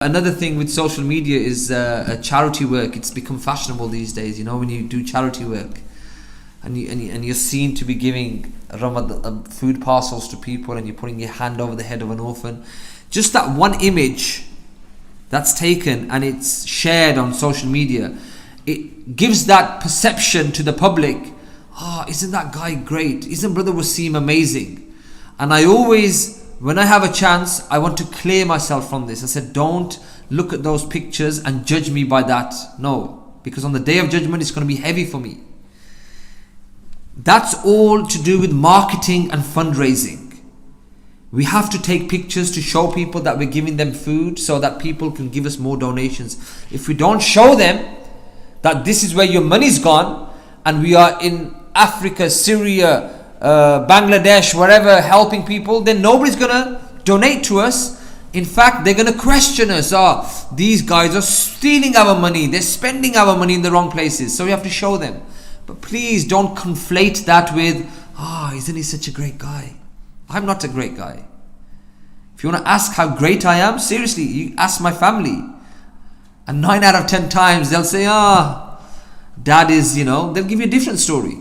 Another thing with social media is charity work. It's become fashionable these days. You know, when you do charity work, and you're seen to be giving food parcels to people, and you're putting your hand over the head of an orphan. Just that one image that's taken and it's shared on social media, it gives that perception to the public. Oh, isn't that guy great? Isn't Brother Waseem amazing? And I always, when I have a chance, I want to clear myself from this. I said, don't look at those pictures and judge me by that. No, because on the day of judgment, it's going to be heavy for me. That's all to do with marketing and fundraising. We have to take pictures to show people that we're giving them food so that people can give us more donations. If we don't show them that this is where your money's gone, and we are in Africa, Syria, Bangladesh, wherever, helping people, then nobody's going to donate to us. In fact, they're going to question us. These guys are stealing our money. They're spending our money in the wrong places. So we have to show them. But please don't conflate that with, isn't he such a great guy? I'm not a great guy. If you want to ask how great I am, seriously, you ask my family. And 9 out of 10 times they'll say, dad is, they'll give you a different story.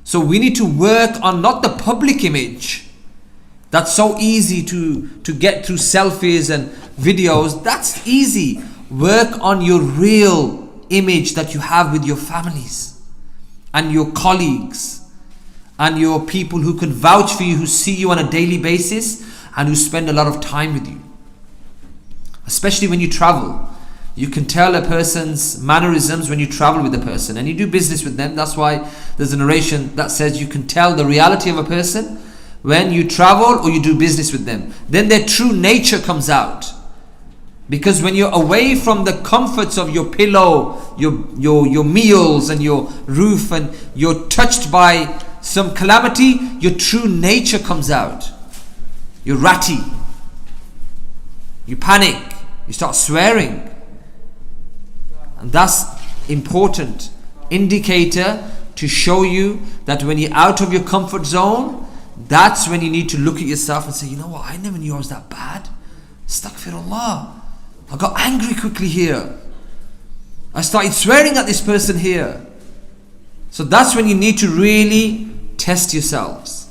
So we need to work on not the public image. That's so easy to get through selfies and videos. That's easy. Work on your real image that you have with your families and your colleagues and your people who can vouch for you, who see you on a daily basis and who spend a lot of time with you. Especially when you travel. You can tell a person's mannerisms when you travel with a person and you do business with them. That's why there's a narration that says you can tell the reality of a person when you travel or you do business with them. Then their true nature comes out. Because when you're away from the comforts of your pillow, your meals and your roof, and you're touched by some calamity, your true nature comes out. You're ratty. You panic. You start swearing. And that's important indicator to show you that when you're out of your comfort zone, that's when you need to look at yourself and say, you know what, I never knew I was that bad. Astaghfirullah. I got angry quickly here. I started swearing at this person here. So that's when you need to really test yourselves.